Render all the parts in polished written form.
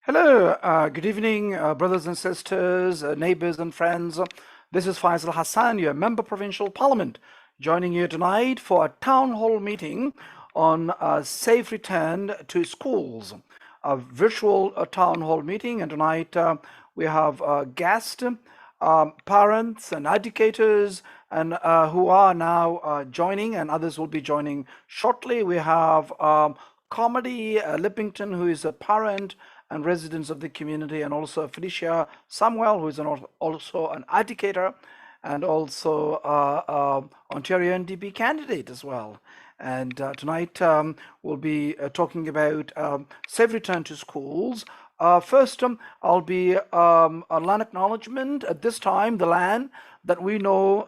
Hello, good evening, brothers and sisters, neighbors and friends. This is Faisal Hassan, your Member Provincial Parliament, joining you tonight for a town hall meeting on safe return to schools, a virtual town hall meeting. And tonight we have guests, parents, and educators, and who are now joining, and others will be joining shortly. We have Comedy Lippington, who is a parent and residents of the community, and also Felicia Samuel, who is also an educator and also Ontario NDP candidate as well. And tonight we'll be talking about safe return to schools. First, I'll be a land acknowledgement. At this time, the land that we know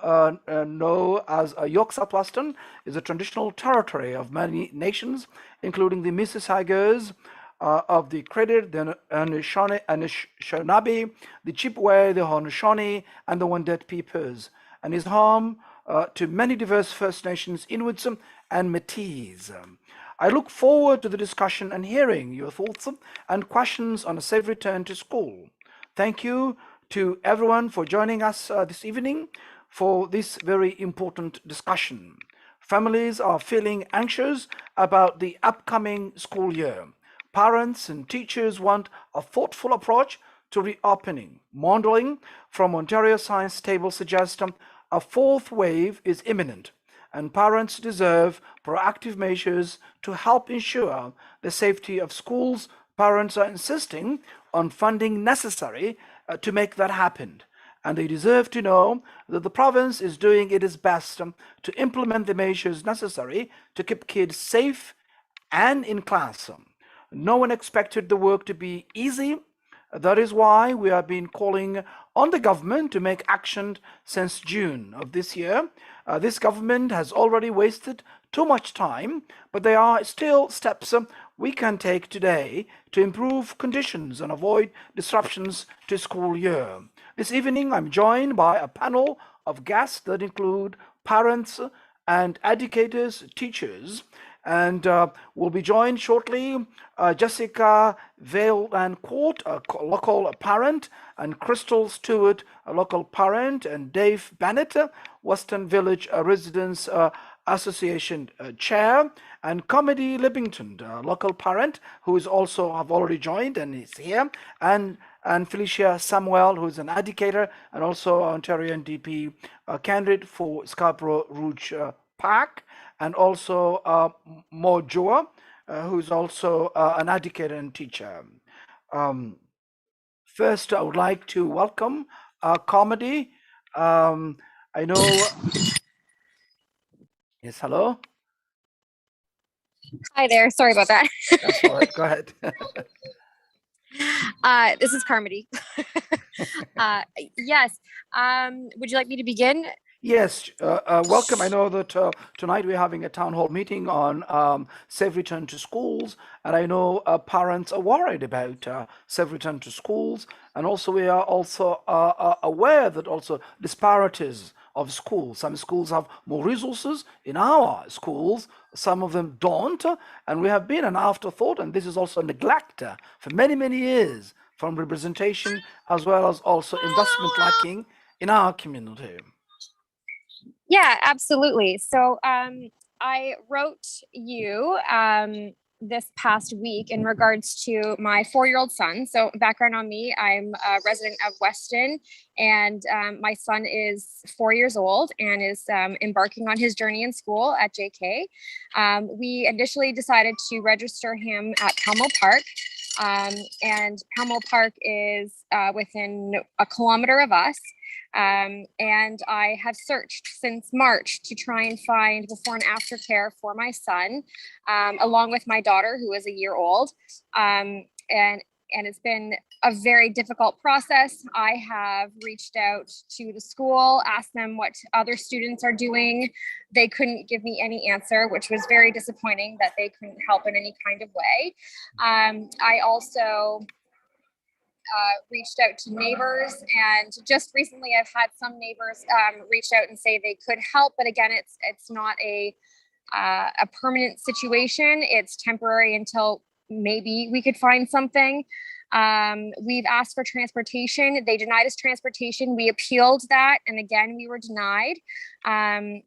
as York Southwestern is a traditional territory of many nations, including the Mississaugas, of the Credit, the Anishinaabe, the Chippewa, the Haudenosaunee, and the Wendat peoples, and is home to many diverse First Nations Inuits and Métis. I look forward to the discussion and hearing your thoughts and questions on a safe return to school. Thank you to everyone for joining us this evening for this very important discussion. Families are feeling anxious about the upcoming school year. Parents and teachers want a thoughtful approach to reopening. Modeling from Ontario Science Table suggests a fourth wave is imminent, and parents deserve proactive measures to help ensure the safety of schools. Parents are insisting on funding necessary to make that happen, and they deserve to know that the province is doing its best to implement the measures necessary to keep kids safe and in class. No one expected the work to be easy. That is why we have been calling on the government to make action since June of this year. This government has already wasted too much time, but there are still steps we can take today to improve conditions and avoid disruptions to school year. This evening, I'm joined by a panel of guests that include parents and educators, teachers, and we'll be joined shortly Jessica Vale and Court, a local parent, and Crystal Stewart, a local parent, and Dave Bennett, Western Village Residents Association chair, and Comedy Lippington, a local parent, who is also have already joined and is here, and Felicia Samuel, who is an educator and also Ontario NDP candidate for Scarborough Rouge Park, and also Mo Joa, who's also an educator and teacher. Um, First, I would like to welcome Comedy. I know. Yes, hello. Hi there. Sorry about that. That's all right. Go ahead. This is Carmody. Yes. Would you like me to begin? Yes, welcome. I know that tonight we're having a town hall meeting on safe return to schools, and I know parents are worried about safe return to schools, and also we are also aware that also disparities of schools. Some schools have more resources in our schools, some of them don't, and we have been an afterthought, and this is also neglect for many, many years from representation as well as also investment lacking in our community. Yeah, absolutely. So I wrote you this past week in regards to my 4-year-old son. So background on me, I'm a resident of Weston, and my son is 4 years old and is embarking on his journey in school at JK. We initially decided to register him at Palmo Park. And Palmo Park is within a kilometer of us. And I have searched since March to try and find before and after care for my son, along with my daughter, who is a year old. And it's been a very difficult process. I have reached out to the school, asked them what other students are doing. They couldn't give me any answer, which was very disappointing that they couldn't help in any kind of way. I also reached out to neighbors, and just recently I've had some neighbors reach out and say they could help, but again, it's not a permanent situation. It's temporary until maybe we could find something. We've asked for transportation. They denied us transportation. We appealed that, and again, we were denied. And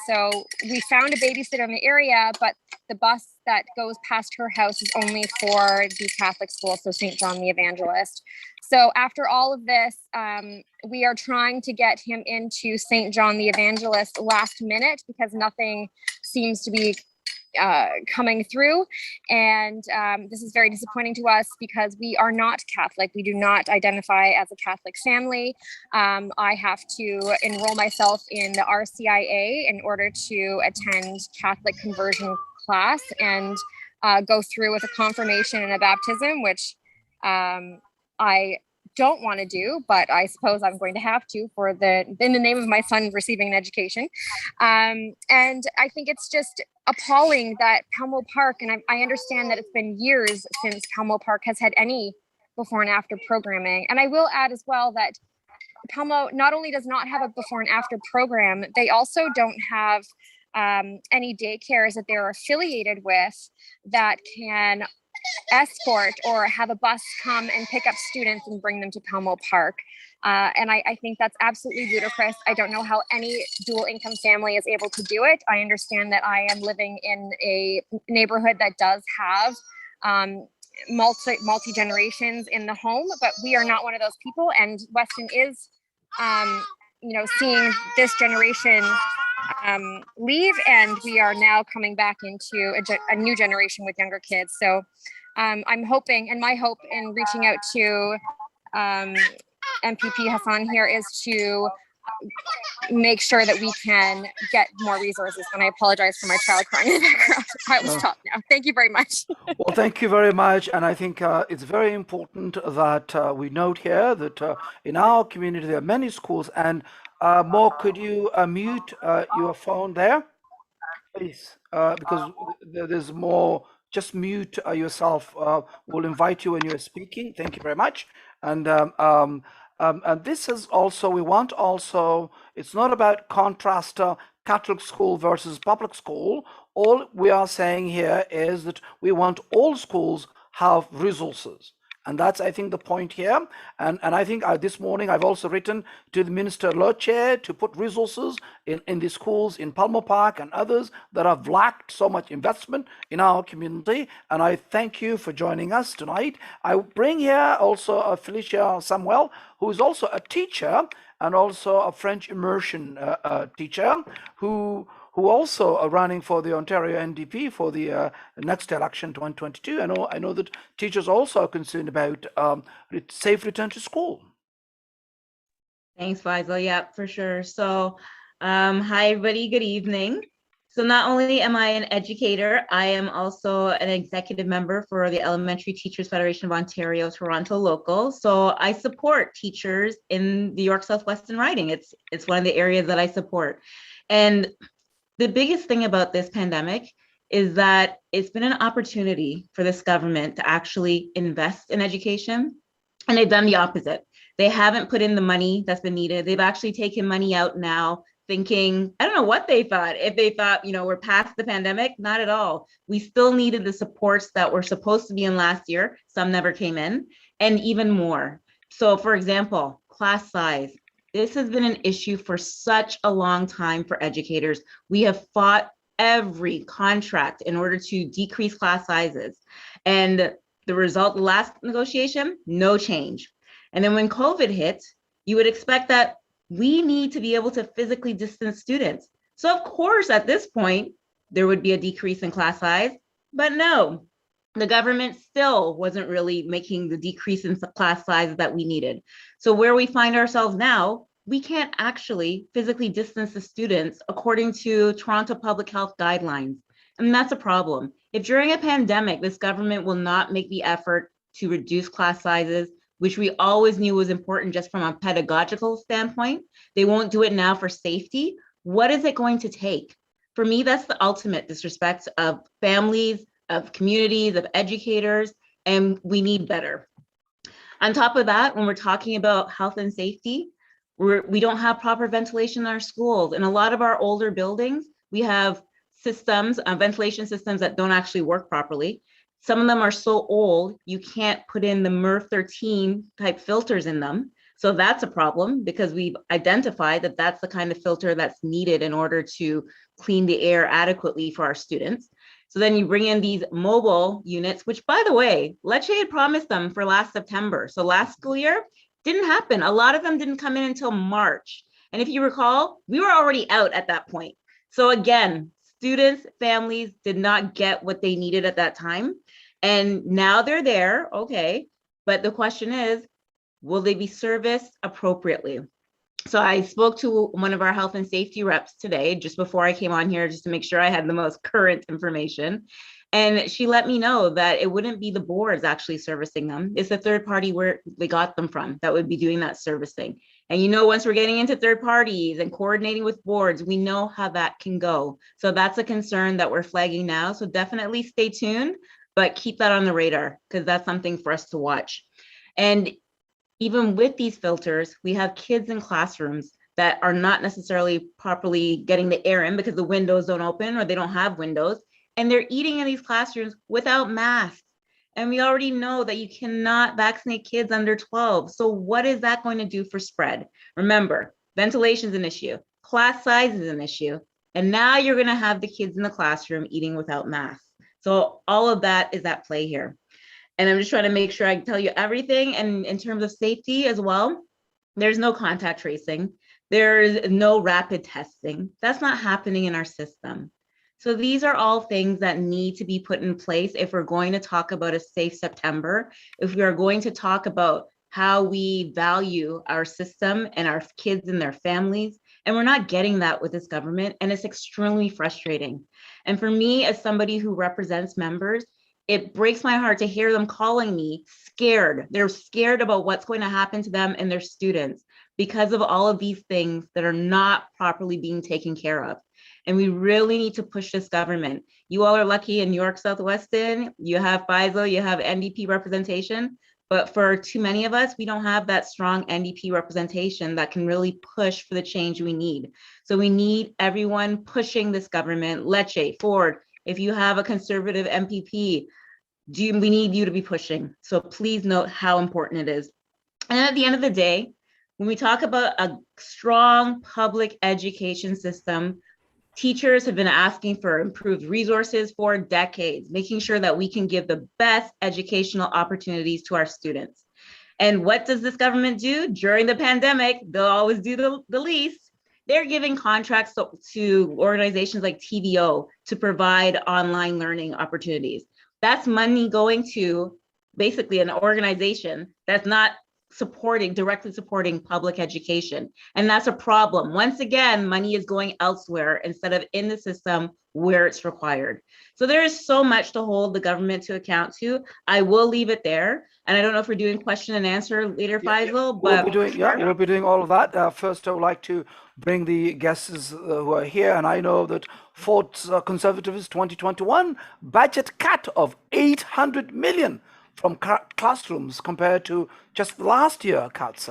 so we found a babysitter in the area, but the bus that goes past her house is only for the Catholic school, so St. John the Evangelist. So after all of this, we are trying to get him into St. John the Evangelist last minute because nothing seems to be coming through. And this is very disappointing to us because we are not Catholic. We do not identify as a Catholic family. I have to enroll myself in the RCIA in order to attend Catholic conversion class and go through with a confirmation and a baptism, which I don't want to do, but I suppose I'm going to have to in the name of my son receiving an education. And I think it's just appalling that Palmo Park, and I understand that it's been years since Palmo Park has had any before and after programming. And I will add as well that Palmo not only does not have a before and after program, they also don't have any daycares that they're affiliated with that can escort or have a bus come and pick up students and bring them to Palmo Park. And I think that's absolutely ludicrous. I don't know how any dual income family is able to do it. I understand that I am living in a neighborhood that does have multi generations in the home, but we are not one of those people. And Weston is, seeing this generation leave, and we are now coming back into a new generation with younger kids. So I'm hoping, and my hope in reaching out to MPP Hassan here is to make sure that we can get more resources. And I apologize for my child crying in the background. I will stop now. Thank you very much. Well, thank you very much. And I think it's very important that we note here that in our community, there are many schools. And Mo, could you mute your phone there, please? Because there's more. Just mute yourself. We'll invite you when you're speaking. Thank you very much. And this is also, we want also, it's not about contrast Catholic school versus public school. All we are saying here is that we want all schools have resources. And that's, I think, the point here. And I think this morning I've also written to the Minister Loche to put resources in the schools in Palmo Park and others that have lacked so much investment in our community. And I thank you for joining us tonight. I bring here also Felicia Samuel, who is also a teacher and also a French immersion teacher who also are running for the Ontario NDP for the next election 2022. I know that teachers also are concerned about safe return to school. Thanks, Faisal. Yeah, for sure. So hi, everybody. Good evening. So not only am I an educator, I am also an executive member for the Elementary Teachers Federation of Ontario, Toronto local. So I support teachers in the York Southwestern riding. It's one of the areas that I support. And the biggest thing about this pandemic is that it's been an opportunity for this government to actually invest in education, and they've done the opposite. They haven't put in the money that's been needed. They've actually taken money out now thinking, I don't know what they thought. If they thought, we're past the pandemic, not at all. We still needed the supports that were supposed to be in last year. Some never came in, and even more. So for example, class size. This has been an issue for such a long time for educators. We have fought every contract in order to decrease class sizes. And the result, the last negotiation, no change. And then when COVID hit, you would expect that we need to be able to physically distance students. So of course, at this point, there would be a decrease in class size, but no, the government still wasn't really making the decrease in class sizes that we needed. So where we find ourselves now, we can't actually physically distance the students according to Toronto Public Health guidelines. And that's a problem. If during a pandemic, this government will not make the effort to reduce class sizes, which we always knew was important just from a pedagogical standpoint, they won't do it now for safety. What is it going to take? For me, that's the ultimate disrespect of families, of communities, of educators, and we need better. On top of that, when we're talking about health and safety, we don't have proper ventilation in our schools. In a lot of our older buildings, we have systems, ventilation systems that don't actually work properly. Some of them are so old, you can't put in the MERV 13 type filters in them. So that's a problem because we've identified that that's the kind of filter that's needed in order to clean the air adequately for our students. So then you bring in these mobile units, which by the way, Lecce had promised them for last September. So last school year didn't happen. A lot of them didn't come in until March. And if you recall, we were already out at that point. So again, students, families did not get what they needed at that time. And now they're there, okay. But the question is, will they be serviced appropriately? So I spoke to one of our health and safety reps today, just before I came on here, just to make sure I had the most current information. And she let me know that it wouldn't be the boards actually servicing them. It's the third party where they got them from that would be doing that servicing. And you know, once we're getting into third parties and coordinating with boards, we know how that can go. So that's a concern that we're flagging now. So definitely stay tuned, but keep that on the radar because that's something for us to watch. And even with these filters, we have kids in classrooms that are not necessarily properly getting the air in because the windows don't open or they don't have windows, and they're eating in these classrooms without masks. And we already know that you cannot vaccinate kids under 12. So what is that going to do for spread? Remember, ventilation is an issue, class size is an issue, and now you're going to have the kids in the classroom eating without masks. So all of that is at play here. And I'm just trying to make sure I tell you everything. And in terms of safety as well, there's no contact tracing. There's no rapid testing. That's not happening in our system. So these are all things that need to be put in place if we're going to talk about a safe September, if we are going to talk about how we value our system and our kids and their families. And we're not getting that with this government. And it's extremely frustrating. And for me, as somebody who represents members, it breaks my heart to hear them calling me scared. They're scared about what's going to happen to them and their students because of all of these things that are not properly being taken care of. And we really need to push this government. You all are lucky in New York Southwestern, you have Faisal, you have NDP representation, but for too many of us, we don't have that strong NDP representation that can really push for the change we need. So we need everyone pushing this government, Lecce, Ford. If you have a conservative MPP, we need you to be pushing. So please note how important it is. And at the end of the day, when we talk about a strong public education system, teachers have been asking for improved resources for decades, making sure that we can give the best educational opportunities to our students. And what does this government do? During the pandemic, they'll always do the least. They're giving contracts to organizations like TVO to provide online learning opportunities. That's money going to basically an organization that's not directly supporting public education. And that's a problem. Once again, money is going elsewhere instead of in the system where it's required. So there is so much to hold the government to account to. I will leave it there. And I don't know if we're doing question and answer later, Faisal, but we'll be doing all of that. First, I would like to bring the guests who are here, and I know that Ford's Conservatives 2021 budget cut of 800 million from classrooms compared to just last year cuts.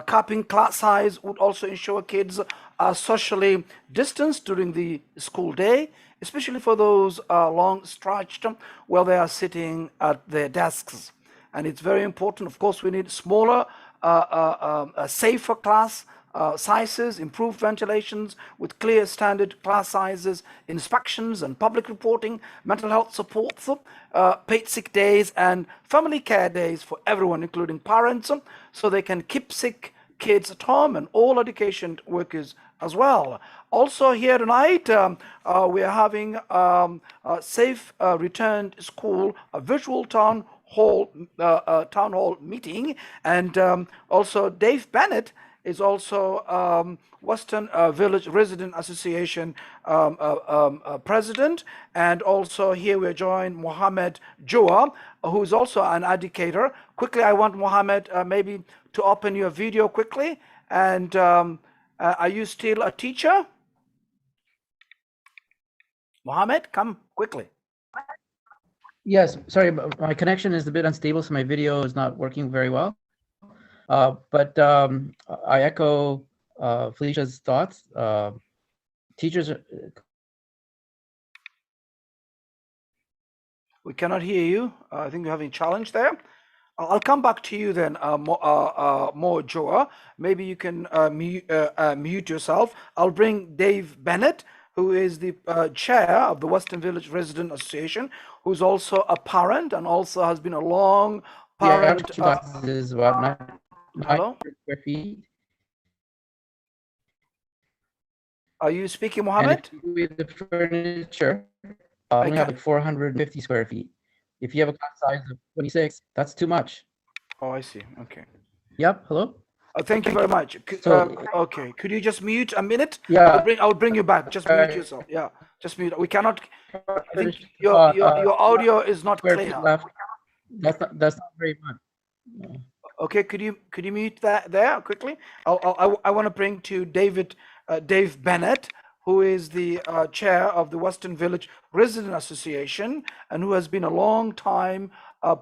Capping class size would also ensure kids are socially distanced during the school day, especially for those long stretched where they are sitting at their desks. And it's very important. Of course, we need smaller, safer class sizes, improved ventilations with clear standard class sizes, inspections and public reporting, mental health support, paid sick days and family care days for everyone, including parents, so they can keep sick kids at home and all education workers as well. Also here tonight, we are having a safe return to school, a virtual town hall meeting, and also Dave Bennett is also Western Village Resident Association president, and also here we're joined Mohammed Joa, who is also an educator. Quickly, I want Mohammed maybe to open your video quickly. And are you still a teacher? Mohammed, come quickly. Yes, sorry, but my connection is a bit unstable, so my video is not working very well. But I echo Felicia's thoughts. Teachers We cannot hear you. I think you're having a challenge there. I'll come back to you then, more Joa. Maybe you can mute yourself. I'll bring Dave Bennett, who is the chair of the Western Village Resident Association, who's also a parent and also has been a long The actual parent. size is about 900 Hello? square feet. Are you speaking, And Mohammed? if you with the furniture, I only have can. like 450 square feet. If you have a class size of 26, that's too much. Oh, I see. Okay. Yep. Hello. Thank you very much. So Okay, could you just mute a minute? yeah, I'll bring you back. Just mute yourself. Yeah, just mute. We cannot. I think your audio is not square feet clear. left. That's not very much. No. Okay, could you mute that there quickly? I want to bring to Dave Bennett, who is the chair of the Western Village Resident Association and who has been a long time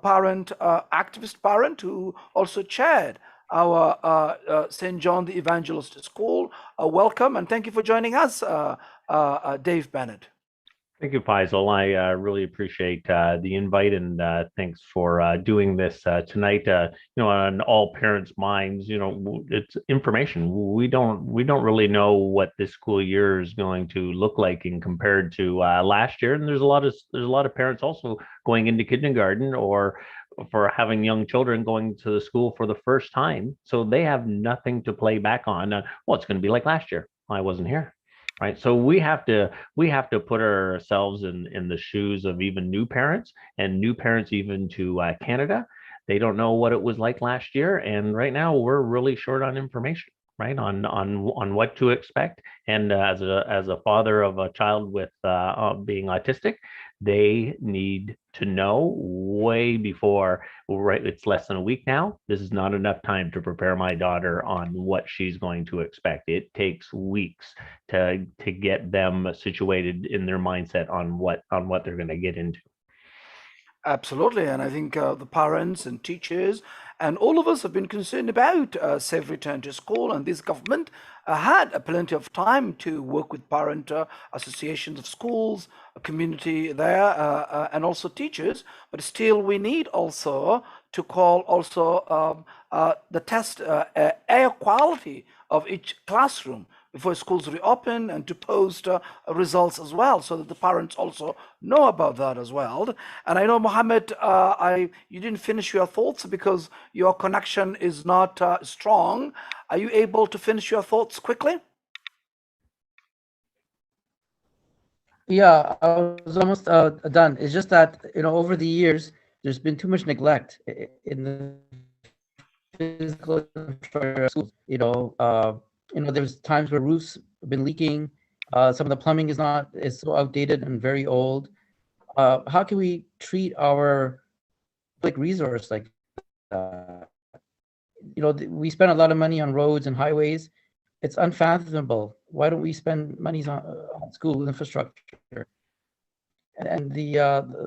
parent, activist parent, who also chaired our St. John the Evangelist School. Welcome and thank you for joining us, Dave Bennett. Thank you, Faisal. I really appreciate the invite and thanks for doing this tonight. On all parents' minds, it's information. We don't really know what this school year is going to look like in compared to last year. And there's a lot of parents also going into kindergarten or for having young children going to the school for the first time. So they have nothing to play back on. Well, it's going to be like last year. I wasn't here. Right. So we have to put ourselves in the shoes of even new parents and new parents even to Canada. They don't know what it was like last year. And right now we're really short on information, right, on what to expect. And as a father of a child with being autistic, they need to know way before, right? It's less than a week now. This is not enough time to prepare my daughter on what she's going to expect. It takes weeks to get them situated in their mindset on what they're going to get into. Absolutely, and I think the parents and teachers and all of us have been concerned about safe return to school, and this government had plenty of time to work with parent associations of schools, a community there, and also teachers. But still, we need also to call also the test air quality of each classroom before schools reopen and to post results as well so that the parents also know about that as well. And I know, Mohammed, you didn't finish your thoughts because your connection is not strong. Are you able to finish your thoughts quickly? Yeah, I was almost done. It's just that, over the years, there's been too much neglect in the physical infrastructure of schools. There's times where roofs have been leaking. Some of the plumbing is so outdated and very old. How can we treat our public resource like that? We spend a lot of money on roads and highways. It's unfathomable. Why don't we spend money on school infrastructure? And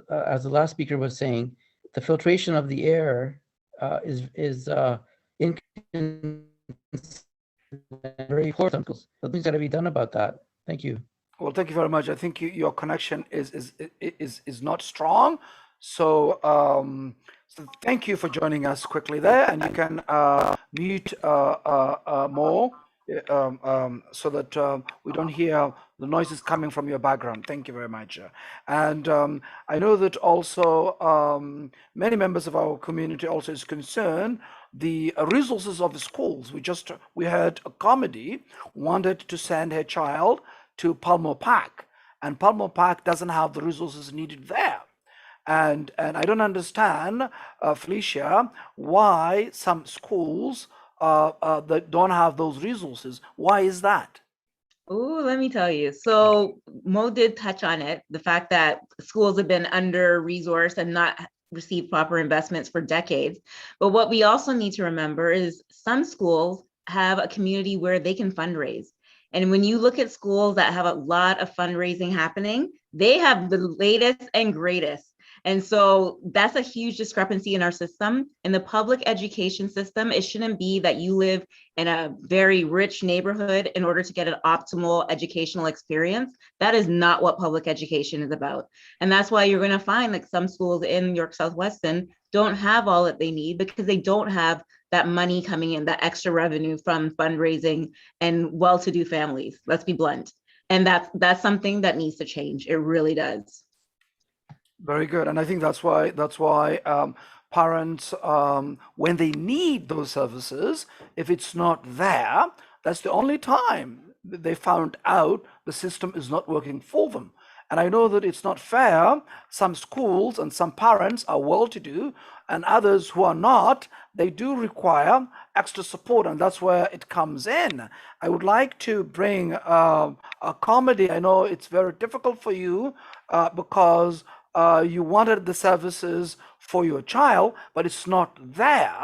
as the last speaker was saying, the filtration of the air is very important. Something's got to be done about that. Thank you. Well, thank you very much. I think your connection is not strong. So, so thank you for joining us quickly there, and you can mute more so that we don't hear the noises coming from your background. Thank you very much. And I know that also many members of our community also is concerned the resources of the schools. We heard a comedy wanted to send her child to Palmer Park, and Palmer Park doesn't have the resources needed there. And I don't understand, Felicia, why some schools that don't have those resources. Why is that? Oh, let me tell you. So Mo did touch on it, the fact that schools have been under-resourced and not received proper investments for decades. But what we also need to remember is some schools have a community where they can fundraise. And when you look at schools that have a lot of fundraising happening, they have the latest and greatest. And so that's a huge discrepancy in our system. In the public education system, it shouldn't be that you live in a very rich neighborhood in order to get an optimal educational experience. That is not what public education is about. And that's why you're going to find like some schools in New York Southwestern don't have all that they need because they don't have that money coming in, that extra revenue from fundraising and well-to-do families. Let's be blunt. And that's something that needs to change. It really does. Very good, and I think that's why parents, when they need those services, if it's not there, that's the only time that they found out the system is not working for them. And I know that it's not fair. Some schools and some parents are well-to-do, and others who are not, they do require extra support, and that's where it comes in. I would like to bring a comedy. I know it's very difficult for you because you wanted the services for your child, but it's not there.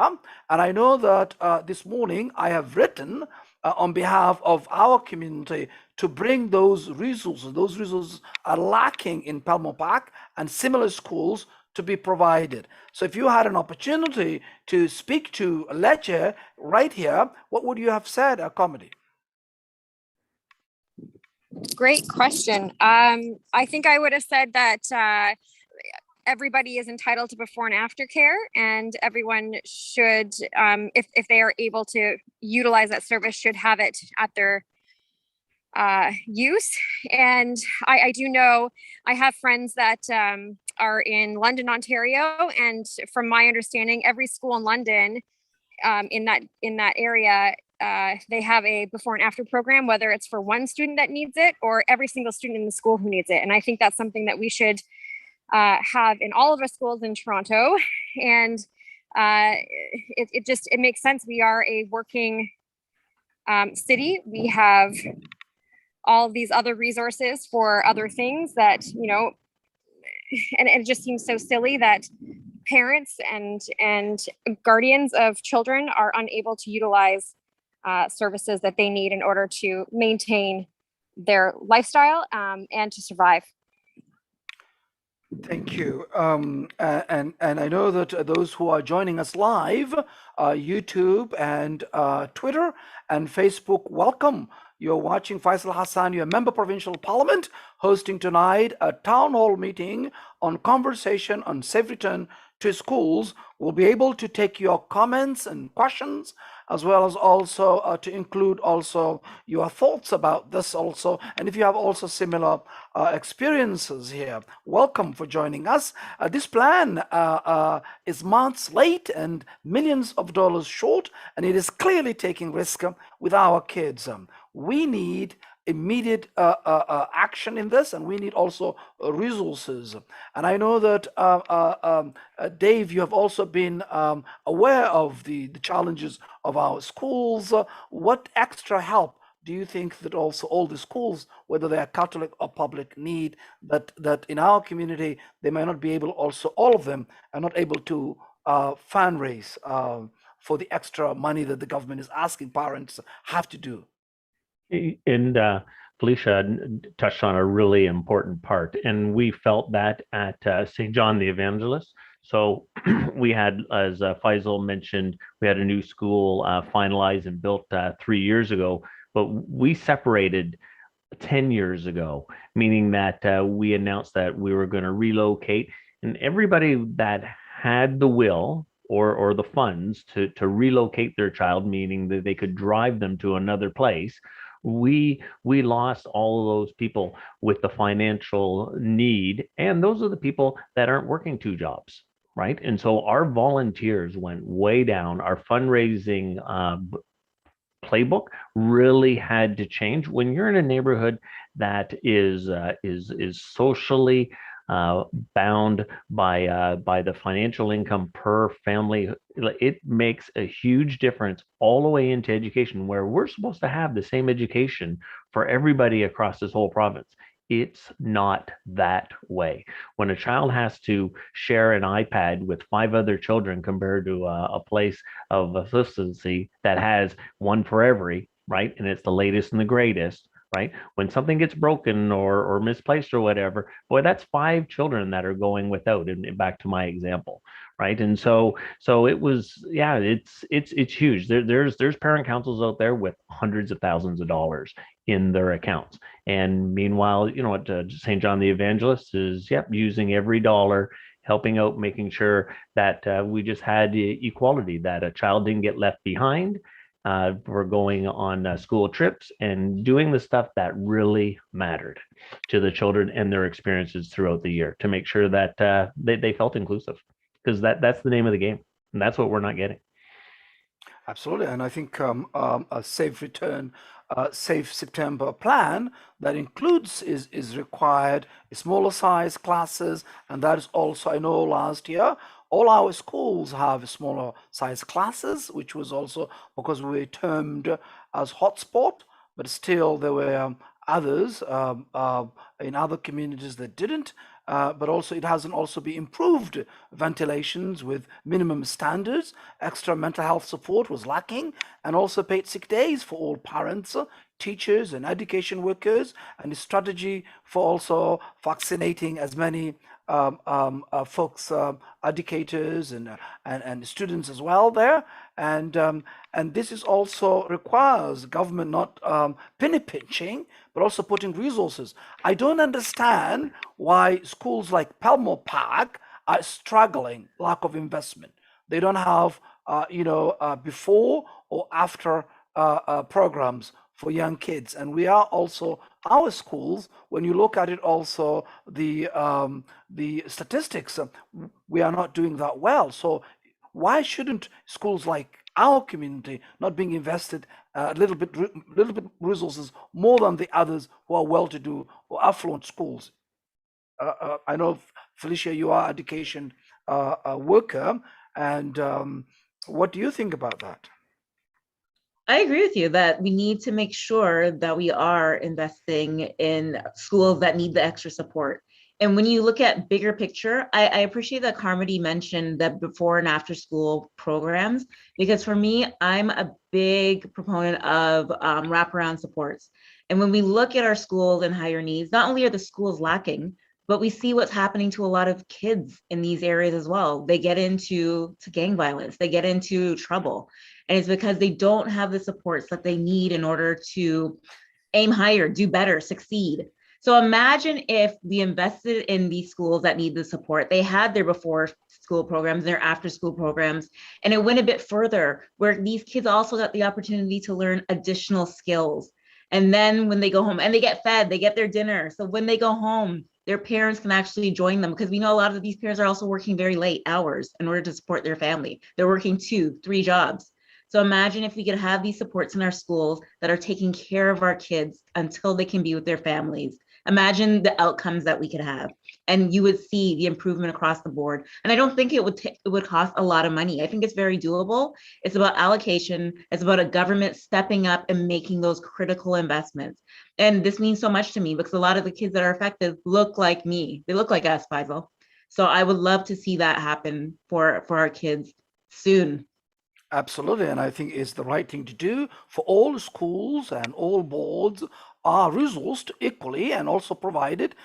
And I know that this morning I have written on behalf of our community to bring those resources. Those resources are lacking in Pelmo Park and similar schools to be provided. So if you had an opportunity to speak to Lecce right here, what would you have said, Comedy? Great question. I think I would have said that everybody is entitled to before and after care, and everyone should, if they are able to utilize that service, should have it at their use. And I do know I have friends that are in London, Ontario, and from my understanding, every school in London in that area, they have a before and after program, whether it's for one student that needs it or every single student in the school who needs it. And I think that's something that we should have in all of our schools in Toronto. And it makes sense. We are a working city. We have all of these other resources for other things that, and it just seems so silly that parents and guardians of children are unable to utilize services that they need in order to maintain their lifestyle and to survive. Thank you. And I know that those who are joining us live, YouTube and Twitter and Facebook, welcome. You're watching Faisal Hassan, your member provincial parliament, hosting tonight a town hall meeting on conversation on safe return to schools. We'll be able to take your comments and questions, as well as also to include also your thoughts about this also. And if you have also similar experiences here, welcome for joining us. This plan is months late and millions of dollars short, and it is clearly taking risk with our kids. We need immediate action in this, and we need also resources. And I know that Dave, you have also been aware of the challenges of our schools. What extra help do you think that also all the schools, whether they are Catholic or public, need that in our community they might not be able, also all of them are not able to fundraise for the extra money that the government is asking parents have to do? And Felicia touched on a really important part, and we felt that at St. John the Evangelist. So we had, as Faisal mentioned, we had a new school finalized and built 3 years ago, but we separated 10 years ago, meaning that we announced that we were going to relocate, and everybody that had the will or the funds to relocate their child, meaning that they could drive them to another place, we lost all of those people with the financial need, and those are the people that aren't working 2 jobs, right? And so our volunteers went way down. Our fundraising playbook really had to change. When you're in a neighborhood that is socially bound by the financial income per family, it makes a huge difference all the way into education, where we're supposed to have the same education for everybody across this whole province. It's not that way. When a child has to share an iPad with 5 other children compared to a place of efficiency that has one for every, right? And it's the latest and the greatest. right? When something gets broken or misplaced or whatever, boy, that's 5 children that are going without. And back to my example, right? And so it was, yeah, it's huge. There's parent councils out there with hundreds of thousands of dollars in their accounts. And meanwhile, you know what, St. John the Evangelist is, yep, using every dollar, helping out, making sure that we just had equality, that a child didn't get left behind. For going on school trips and doing the stuff that really mattered to the children and their experiences throughout the year to make sure that they felt inclusive, because that's the name of the game, and that's what we're not getting. Absolutely, and I think a safe return, safe September plan that includes is required, smaller size classes, and that is also, I know last year all our schools have smaller size classes, which was also because we were termed as hotspot, but still there were others in other communities that didn't. But also it hasn't also been improved ventilations with minimum standards. Extra mental health support was lacking, and also paid sick days for all parents, teachers, and education workers, and a strategy for also vaccinating as many folks, educators and students as well there. And this is also requires government not penny pinching, but also putting resources. I don't understand why schools like Pelmore Park are struggling, lack of investment. They don't have, before or after programs for young kids. And we are also, our schools, when you look at it also, the statistics, we are not doing that well. So why shouldn't schools like our community not being invested a little bit resources more than the others who are well-to-do or affluent schools? I know, Felicia, you are education worker, and what do you think about that? I agree with you that we need to make sure that we are investing in schools that need the extra support. And when you look at bigger picture, I appreciate that Carmody mentioned that before and after school programs, because for me, I'm a big proponent of wraparound supports. And when we look at our schools and higher needs, not only are the schools lacking, but we see what's happening to a lot of kids in these areas as well. They get into gang violence, they get into trouble. And it's because they don't have the supports that they need in order to aim higher, do better, succeed. So imagine if we invested in these schools that need the support. They had their before school programs, their after school programs, and it went a bit further where these kids also got the opportunity to learn additional skills. And then when they go home and they get fed, they get their dinner. So when they go home, their parents can actually join them, because we know a lot of these parents are also working very late hours in order to support their family. They're working 2, 3 jobs. So imagine if we could have these supports in our schools that are taking care of our kids until they can be with their families. Imagine the outcomes that we could have, and you would see the improvement across the board. And I don't think it would cost a lot of money. I think it's very doable. It's about allocation. It's about a government stepping up and making those critical investments. And this means so much to me because a lot of the kids that are affected look like me. They look like us, Faisal. So I would love to see that happen for our kids soon. Absolutely, and I think it's the right thing to do for all schools, and all boards are resourced equally and also provided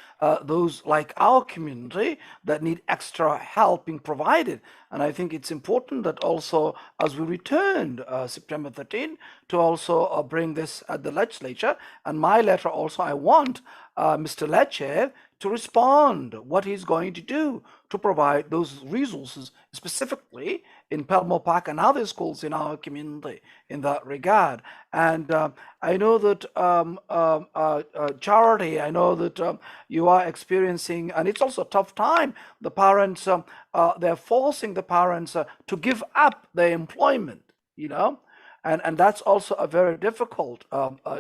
those like our community that need extra help being provided. And I think it's important that also as we returned September 13 to also bring this at the legislature, and my letter also, I want Mr. Lecce to respond what he's going to do to provide those resources specifically in Pelmore Park and other schools in our community in that regard. And I know that Charity, I know that you are experiencing, and it's also a tough time. The parents, they're forcing the parents to give up their employment, and that's also a very difficult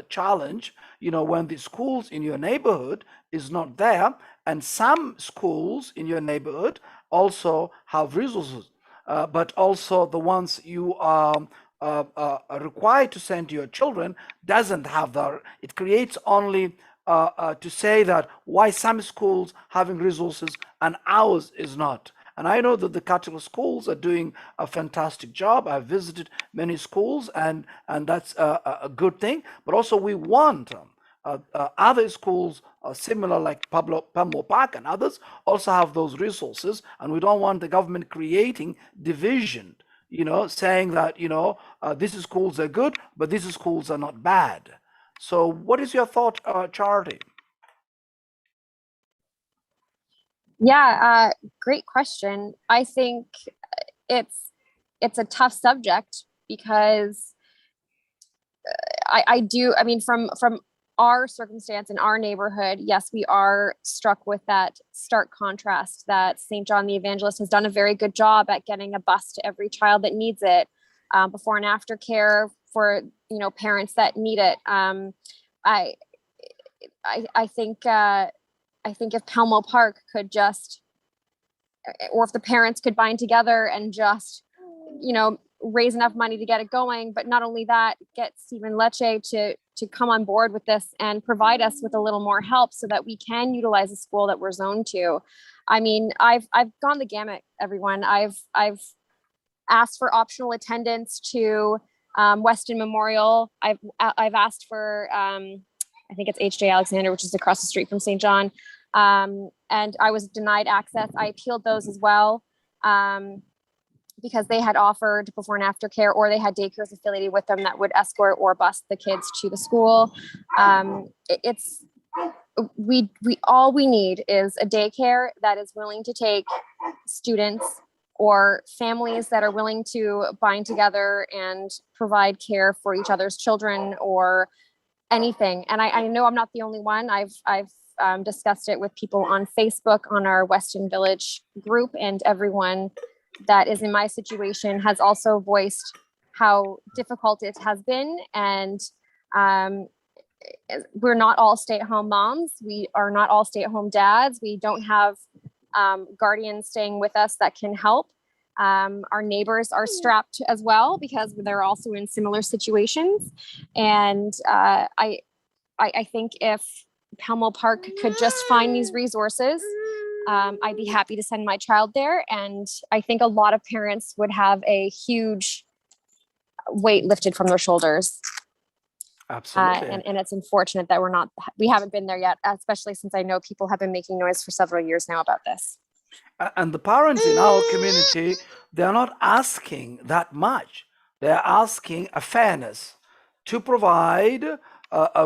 challenge, when the schools in your neighborhood is not there, and some schools in your neighborhood also have resources, but also the ones you are required to send to your children doesn't have that. It creates only to say that why some schools having resources and ours is not. And I know that the Catholic schools are doing a fantastic job. I've visited many schools, and that's a good thing. But also we want other schools similar like Pablo Park and others also have those resources, and we don't want the government creating division, saying that, these schools are good, but these schools are not bad. So what is your thought, Charity? Yeah, great question. I think it's a tough subject because I mean, from our circumstance in our neighborhood, yes, we are struck with that stark contrast that St. John the Evangelist has done a very good job at getting a bus to every child that needs it, before and after care for parents that need it. I I think if Pelmo Park could just, or if the parents could bind together and just, raise enough money to get it going. But not only that, get Stephen Lecce to come on board with this and provide us with a little more help so that we can utilize the school that we're zoned to. I mean, I've gone the gamut, everyone. I've asked for optional attendance to Weston Memorial. I've asked for I think it's H.J. Alexander, which is across the street from St. John. And I was denied access. I appealed those as well, because they had offered before and after care, or they had daycares affiliated with them that would escort or bus the kids to the school. All we need is a daycare that is willing to take students, or families that are willing to bind together and provide care for each other's children, or anything. And I know I'm not the only one. I've discussed it with people on Facebook, on our Weston Village group, and everyone that is in my situation has also voiced how difficult it has been. And we're not all stay-at-home moms. We are not all stay-at-home dads. We don't have guardians staying with us that can help. Our neighbors are strapped as well because they're also in similar situations. And I think if Pelmo Park could just find these resources, I'd be happy to send my child there. And I think a lot of parents would have a huge weight lifted from their shoulders. Absolutely. And it's unfortunate that we haven't been there yet, especially since I know people have been making noise for several years now about this. And the parents in our community, they're not asking that much. They're asking a fairness to provide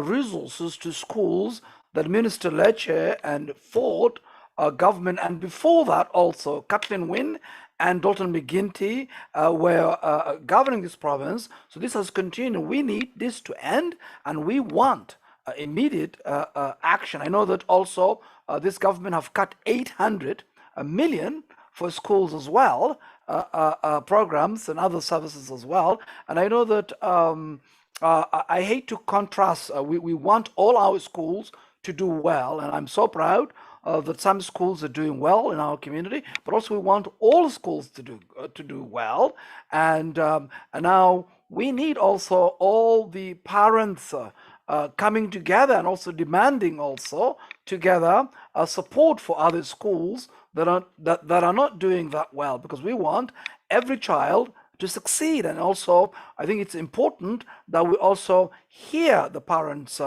resources to schools that Minister Lecce and Ford government, and before that also Kathleen Wynne and Dalton McGuinty were governing this province. So this has continued. We need this to end, and we want immediate action. I know that also this government have cut 800 million for schools as well, programs and other services as well. And I know that I hate to contrast. We want all our schools to do well, and I'm so proud that some schools are doing well in our community, but also we want all schools to do well. And now we need also all the parents coming together and also demanding also together support for other schools that are not doing that well, because we want every child to succeed. And also I think it's important that we also hear the parents'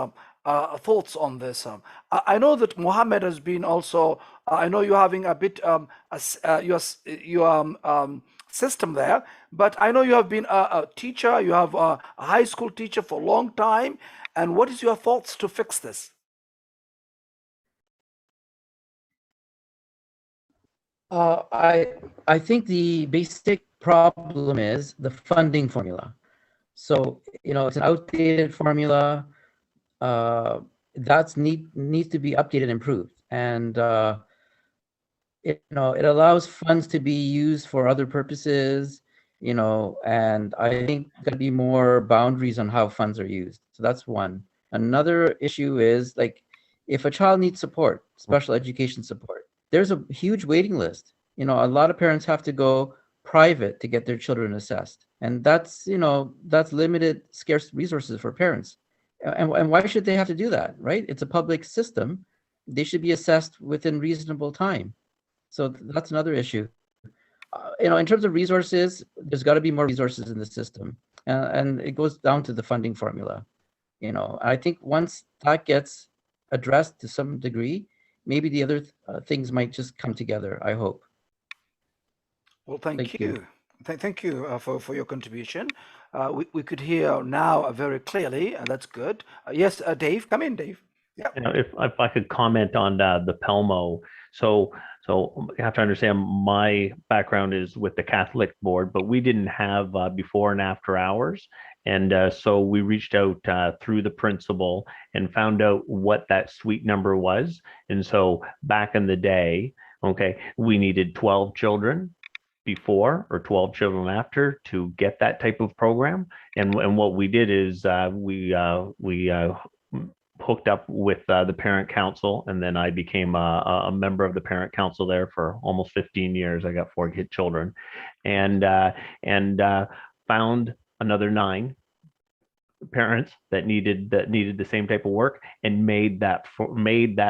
thoughts on this. I know that Mohammed has been also. I know you're having a bit your system there, but I know you have been a teacher. You have a high school teacher for a long time. And what is your thoughts to fix this? I think the basic problem is the funding formula. So it's an outdated formula. That needs to be updated and improved, and it allows funds to be used for other purposes, and I think there's got to be more boundaries on how funds are used. So that's one. Another issue is, like, if a child needs support, special education support, there's a huge waiting list. A lot of parents have to go private to get their children assessed, and that's limited, scarce resources for parents. And why should they have to do that, right? It's a public system. They should be assessed within reasonable time. So that's another issue. In terms of resources, there's got to be more resources in the system. And it goes down to the funding formula. I think once that gets addressed to some degree, maybe the other things might just come together, I hope. Well, Thank thank you. you. Thank you for your contribution. We could hear now very clearly, and that's good. Yes, Dave, come in, Dave. Yeah. If I could comment on the Pelmo. So you have to understand my background is with the Catholic board, but we didn't have before and after hours. And so we reached out through the principal and found out what that suite number was. And so back in the day, okay, we needed 12 children before or 12 children after to get that type of program. And what we did is we hooked up with the parent council, and then I became a member of the parent council there for almost 15 years. I got 4 children, and found another 9 parents that needed the same type of work, and made that formula,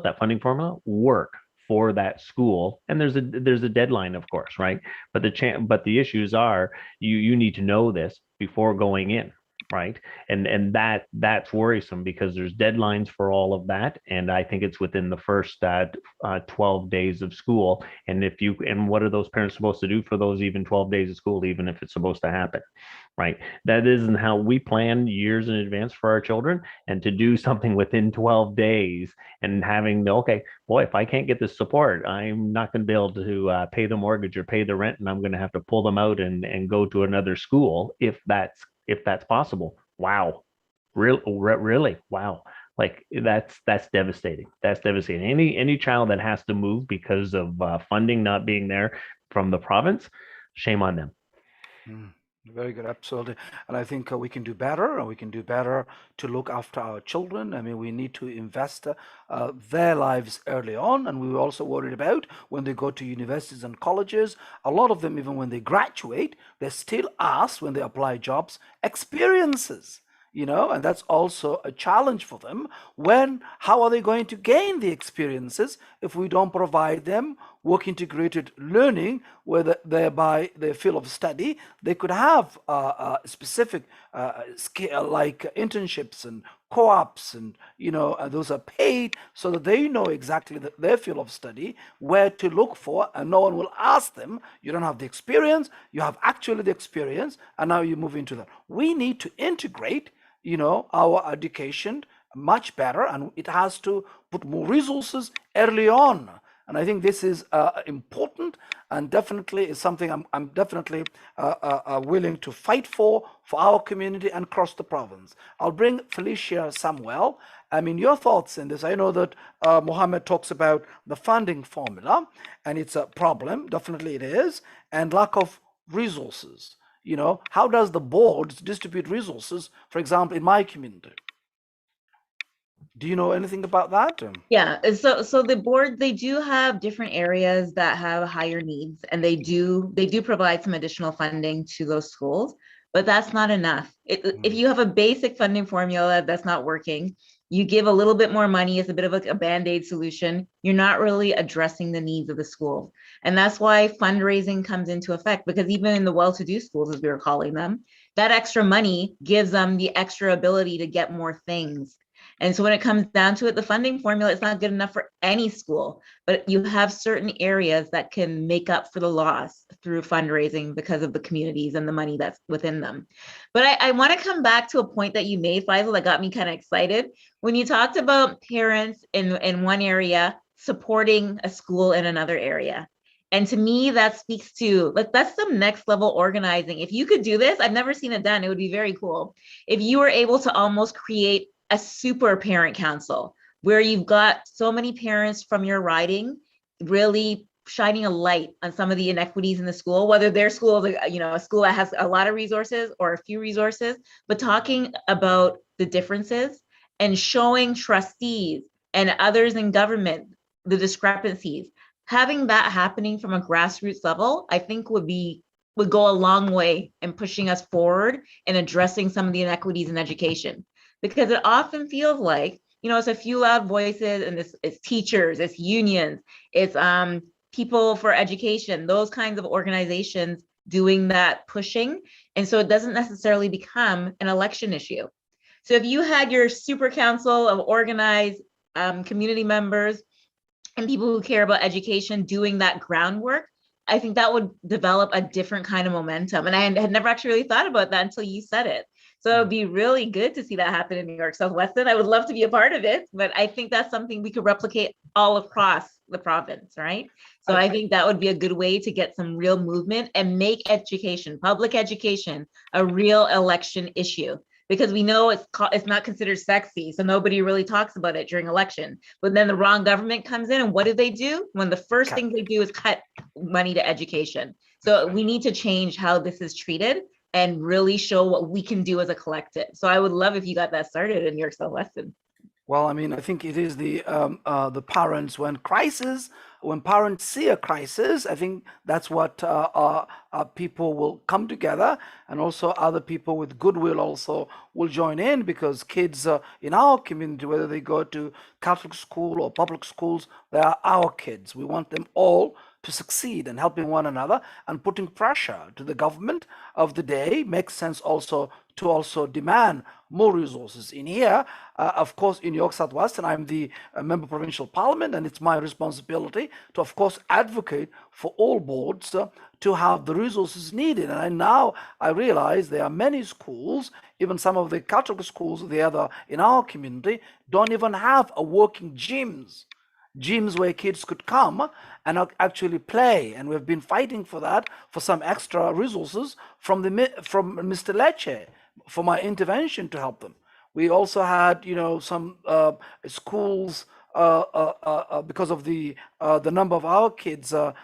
that funding formula, work for that school. And there's a deadline, of course, right? But the issues are you need to know this before going in, right? And that's worrisome because there's deadlines for all of that, and I think it's within the first 12 days of school. And what are those parents supposed to do for those even 12 days of school, even if it's supposed to happen, right? That isn't how we plan years in advance for our children. And to do something within 12 days and having okay, boy, if I can't get this support, I'm not going to be able to pay the mortgage or pay the rent, and I'm going to have to pull them out and go to another school if that's possible. Wow. Really? Wow. Like that's devastating. That's devastating. Any child that has to move because of funding not being there from the province, shame on them. Very good, absolutely. And I think we can do better, and we can do better to look after our children. I mean, we need to invest their lives early on, and we were also worried about when they go to universities and colleges. A lot of them, even when they graduate, they still ask when they apply jobs experiences. And that's also a challenge for them. How are they going to gain the experiences if we don't provide them work integrated learning, where thereby their field of study, they could have specific skill like internships and co-ops, and those are paid so that they know exactly their field of study, where to look for, and no one will ask them, you don't have the experience, you have actually the experience, and now you move into that. We need to integrate our education much better, and it has to put more resources early on. And I think this is important, and definitely is something I'm definitely willing to fight for our community and across the province. I'll bring Felicia Samuel. I mean, your thoughts in this. I know that Mohammed talks about the funding formula, and it's a problem. Definitely it is, and lack of resources. How does the board distribute resources, for example, in my community? Do you know anything about that? Yeah, so the board, they do have different areas that have higher needs, and they do provide some additional funding to those schools, but that's not enough. If you have a basic funding formula that's not working, you give a little bit more money as a bit of a Band-Aid solution, you're not really addressing the needs of the school. And that's why fundraising comes into effect, because even in the well-to-do schools, as we were calling them, that extra money gives them the extra ability to get more things. And so when it comes down to it, the funding formula is not good enough for any school, but you have certain areas that can make up for the loss through fundraising because of the communities and the money that's within them. But I want to come back to a point that you made, Faisal, that got me kind of excited. When you talked about parents in one area supporting a school in another area. And to me, that speaks to, that's some next level organizing. If you could do this, I've never seen it done. It would be very cool. If you were able to almost create a super parent council where you've got so many parents from your riding really shining a light on some of the inequities in the school, whether their school is a school that has a lot of resources or a few resources, but talking about the differences and showing trustees and others in government the discrepancies. Having that happening from a grassroots level, I think would go a long way in pushing us forward and addressing some of the inequities in education. Because it often feels like, it's a few loud voices, and it's teachers, it's unions, it's people for education, those kinds of organizations doing that pushing. And so it doesn't necessarily become an election issue. So if you had your super council of organized community members and people who care about education doing that groundwork, I think that would develop a different kind of momentum. And I had never actually really thought about that until you said it. So it would be really good to see that happen in New York Southwestern. I would love to be a part of it, but I think that's something we could replicate all across the province, right? So I think that would be a good way to get some real movement and make education, public education, a real election issue. Because we know it's not considered sexy, so nobody really talks about it during election. But then the wrong government comes in, and what do? When the first thing they do is cut money to education. So we need to change how this is treated and really show what we can do as a collective. So I would love if you got that started in New York Southwestern. Well, I mean, I think it is the parents when parents see a crisis. I think that's what people will come together, and also other people with goodwill also will join in, because kids in our community, whether they go to Catholic school or public schools, they are our kids. We want them all to succeed, and helping one another and putting pressure to the government of the day makes sense also to also demand more resources. In here, of course, in York Southwestern, I'm the member of provincial parliament, and it's my responsibility to, of course, advocate for all boards to have the resources needed. And now I realize there are many schools, even some of the Catholic schools, the other in our community, don't even have a working gyms where kids could come and actually play. And we've been fighting for that, for some extra resources from Mr. Lecce, for my intervention to help them. We also had, some schools because of the number of our kids that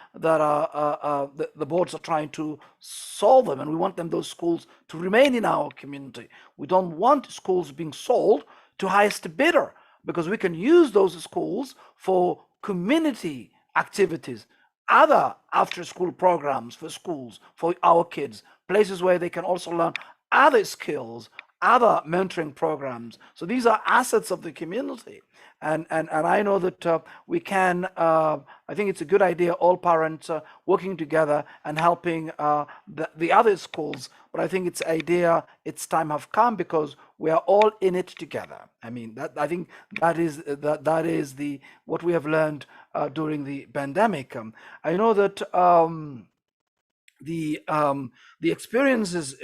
are the boards are trying to solve them, and we want those schools to remain in our community. We don't want schools being sold to highest bidder, because we can use those schools for community activities, other after school programs for schools, for our kids, places where they can also learn other skills, other mentoring programs. So these are assets of the community. And I know that we can, I think it's a good idea, all parents working together and helping the other schools. But I think its time have come, because we are all in it together. I mean, I think that is what we have learned during the pandemic. I know that the experiences,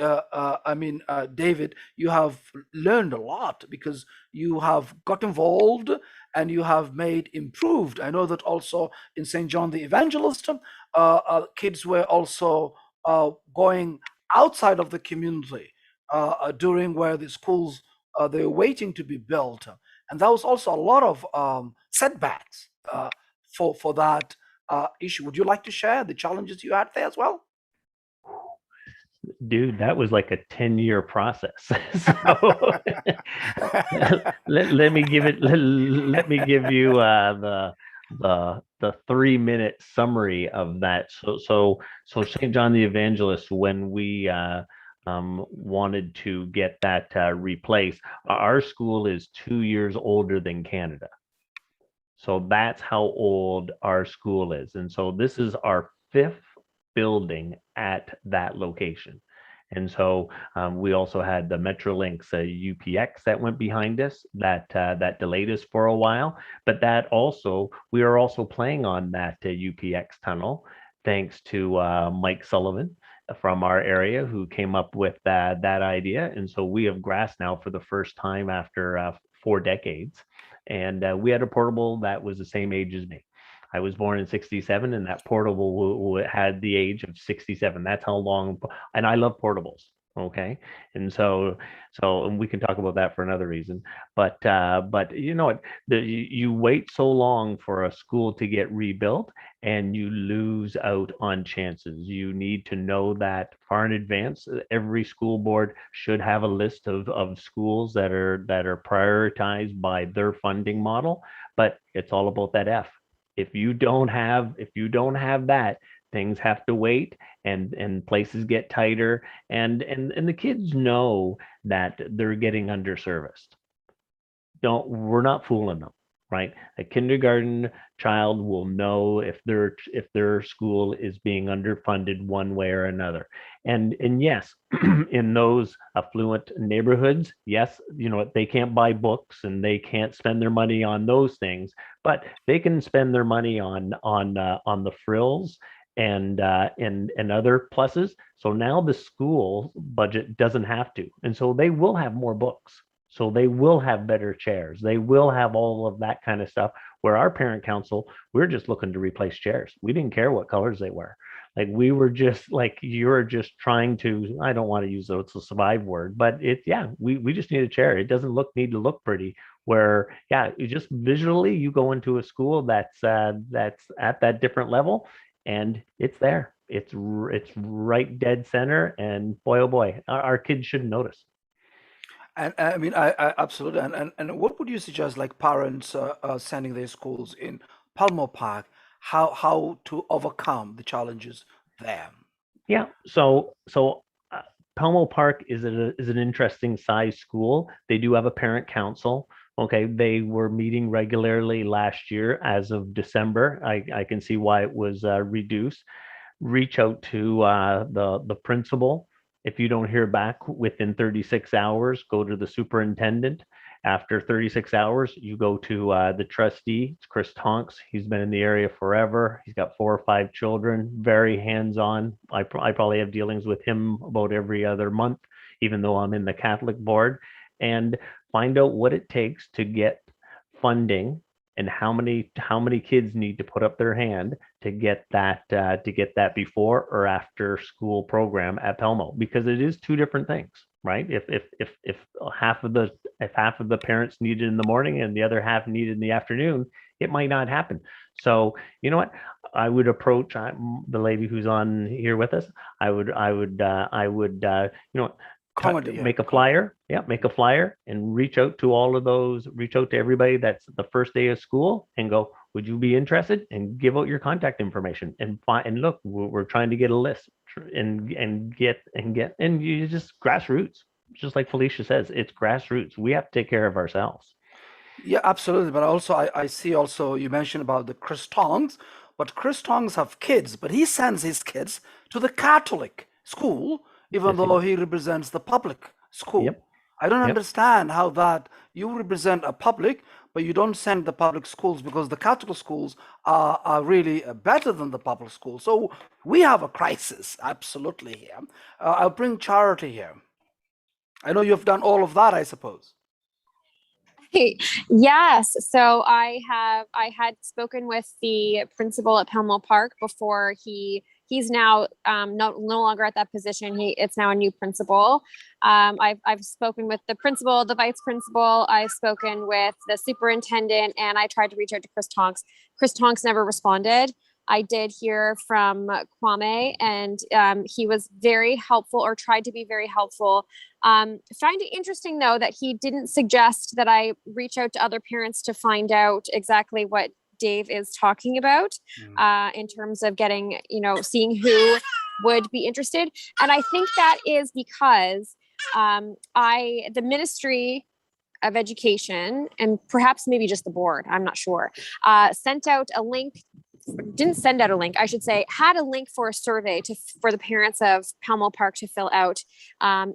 David, you have learned a lot, because you have got involved and you have made improved. I know that also in St. John the Evangelist, kids were also going outside of the community during where the schools they were waiting to be built, and that was also a lot of setbacks for that issue. Would you like to share the challenges you had there as well? Dude, that was like a 10-year process. So let me give you the 3-minute summary of that. So St. John the Evangelist, when we wanted to get that replaced, our school is 2 years older than Canada. So that's how old our school is. And so this is our 5th building at that location. And so we also had the Metrolinx UPX that went behind us that delayed us for a while. But we are also playing on that UPX tunnel, thanks to Mike Sullivan from our area, who came up with that idea. And so we have grass now for the first time after 4 decades. And we had a portable that was the same age as me. I was born in 67, and that portable had the age of 67. That's how long, and I love portables. Okay. And so and we can talk about that for another reason, but you know what, you wait so long for a school to get rebuilt, and you lose out on chances. You need to know that far in advance. Every school board should have a list of schools that are prioritized by their funding model, but it's all about that F. If you don't have that, things have to wait, and places get tighter, and the kids know that they're getting underserviced. We're not fooling them. right? A kindergarten child will know if their school is being underfunded one way or another. And yes, in those affluent neighborhoods, yes, they can't buy books and they can't spend their money on those things, but they can spend their money on the frills and other pluses. So now the school budget doesn't have to, and so they will have more books. So they will have better chairs. They will have all of that kind of stuff. Where our parent council, we're just looking to replace chairs. We didn't care what colors they were. Like we were just like you're just trying to. I don't want to use it's a survive word, but yeah. We just need a chair. It doesn't need to look pretty. Where yeah, you just visually you go into a school that's at that different level, and it's there. It's right dead center, and boy oh boy, our kids shouldn't notice. And I mean, I absolutely. And what would you suggest, like parents sending their schools in Palmer Park, how to overcome the challenges there? Yeah. So Pelmo Park is an interesting size school. They do have a parent council. Okay, they were meeting regularly last year. As of December, I can see why it was reduced. Reach out to the principal. If you don't hear back within 36 hours, go to the superintendent. After 36 hours, you go to the trustee. It's Chris Tonks. He's been in the area forever. He's got 4 or 5 children, very hands-on. I probably have dealings with him about every other month, even though I'm in the Catholic board, and find out what it takes to get funding and how many kids need to put up their hand to get that before or after school program at Pelmo, because it is two different things, right? If half of the parents need it in the morning and the other half need it in the afternoon, it might not happen. So you know what, I would approach the lady who's on here with us. You know, Comedy, yeah. make a flyer. Yeah, make a flyer and reach out to all of those. Reach out to everybody that's the first day of school and go, would you be interested? And give out your contact information and find and look. We're trying to get a list and you just grassroots. Just like Felicia says, it's grassroots. We have to take care of ourselves. Yeah, absolutely. But also, I see also you mentioned about the Chris Tongs, but Chris Tongs have kids, but he sends his kids to the Catholic school, even Yes, he though does. he represents the public school. Yep. I don't Yep. understand how that you represent a public, but you don't send the public schools because the Catholic schools are really better than the public schools. So we have a crisis, absolutely here. I'll bring Charity here. I know you've done all of that, I suppose. Yes. So I had spoken with the principal at Pelmo Park before he's now no longer at that position. It's now a new principal. I've spoken with the principal, the vice principal. I've spoken with the superintendent, and I tried to reach out to Chris Tonks. Chris Tonks never responded. I did hear from Kwame, and he was very helpful, or tried to be very helpful. Find it interesting, though, that he didn't suggest that I reach out to other parents to find out exactly what Dave is talking about in terms of getting, seeing who would be interested. And I think that is because the Ministry of Education, and perhaps maybe just the board, I'm not sure, sent out a link. Didn't send out a link, I should say, had a link for a survey for the parents of Palmo Park to fill out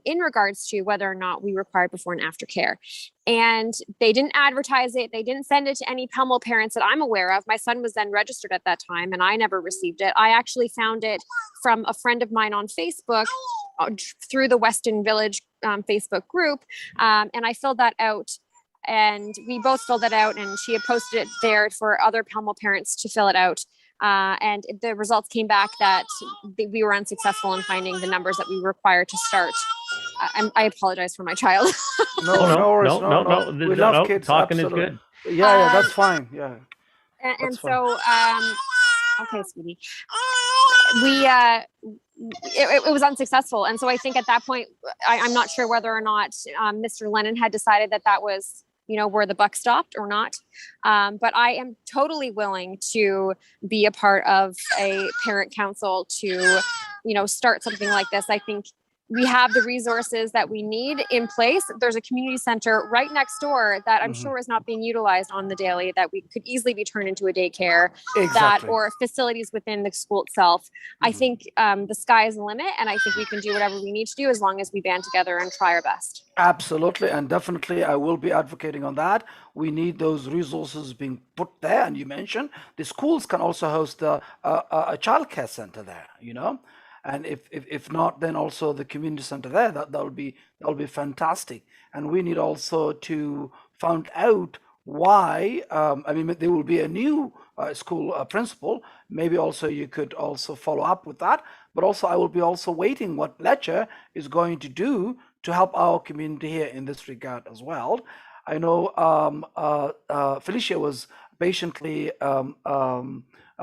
in regards to whether or not we required before and after care. And they didn't advertise it. They didn't send it to any Palmo parents that I'm aware of. My son was then registered at that time, and I never received it. I actually found it from a friend of mine on Facebook through the Weston Village Facebook group, and I filled that out. And we both filled it out, and she had posted it there for other Palmo parents to fill it out. And the results came back that we were unsuccessful in finding the numbers that we required to start. I apologize for my child. No, Oh no no, worries. no, No, no, no. no. We love No, kids. talking is Absolutely. good. Yeah, Um, that's fine. Yeah, and that's fine. so, okay, sweetie, we it was unsuccessful, and so I think at that point, I'm not sure whether or not Mr. Lennon had decided that was where the buck stopped or not. But I am totally willing to be a part of a parent council to start something like this. I think we have the resources that we need in place. There's a community center right next door that I'm sure is not being utilized on the daily, that we could easily be turned into a daycare, Exactly. or facilities within the school itself. I think the sky is the limit, and I think we can do whatever we need to do as long as we band together and try our best. Absolutely, and definitely, I will be advocating on that. We need those resources being put there, and you mentioned the schools can also host a childcare center there. And if not, then also the community center there. That'll be fantastic. And we need also to find out why. I mean, there will be a new school principal. Maybe also you could also follow up with that. But also, I will be also waiting what Lecce is going to do to help our community here in this regard as well. I know Felicia was patiently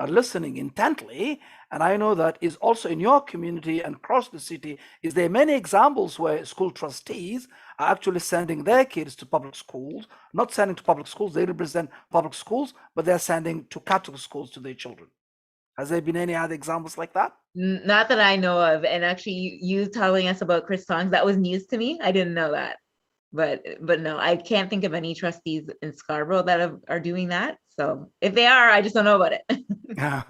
listening intently, and I know that is also in your community and across the city. Is there many examples where school trustees are actually sending their kids to public schools, not sending to public schools, they represent public schools, but they're sending to Catholic schools to their children. Has there been any other examples like that? Not that I know of. And actually, you telling us about Chris Tongs, that was news to me. I didn't know that. But no, I can't think of any trustees in Scarborough that are doing that. So if they are, I just don't know about it.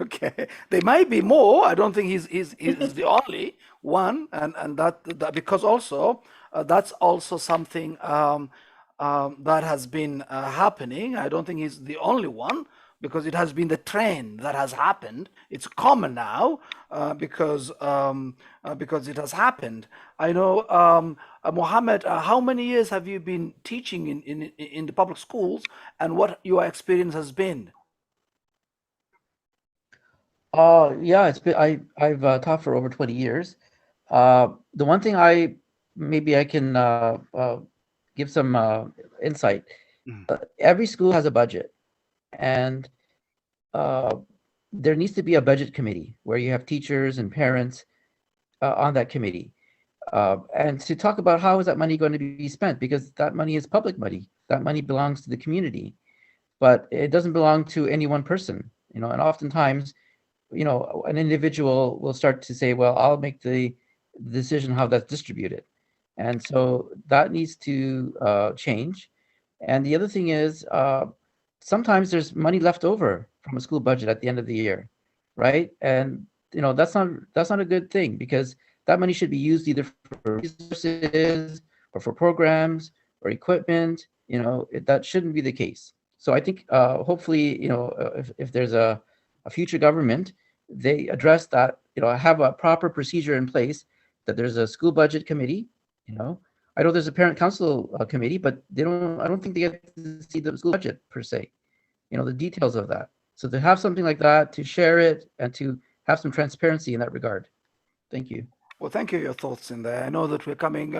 Okay, there might be more. I don't think he's the only one, and that because also that's also something that has been happening. I don't think he's the only one, because it has been the trend that has happened. It's common now because it has happened. I know, Mohammed, how many years have you been teaching in the public schools, and what your experience has been? Yeah, I've taught for over 20 years. The one thing maybe I can give some insight. Every school has a budget, and there needs to be a budget committee where you have teachers and parents on that committee, and to talk about how is that money going to be spent, because that money is public money. That money belongs to the community, but it doesn't belong to any one person. And oftentimes, an individual will start to say, well, I'll make the decision how that's distributed. And so that needs to change. And the other thing is, sometimes there's money left over from a school budget at the end of the year, right? And that's not a good thing, because that money should be used either for resources or for programs or equipment. That shouldn't be the case. So I think hopefully, if there's a future government, they address that, have a proper procedure in place, that there's a school budget committee. I know there's a parent council committee, but I don't think they get to see the school budget per se, the details of that. So to have something like that, to share it, and to have some transparency in that regard. Thank you. Well, thank you for your thoughts in there. I know that we're coming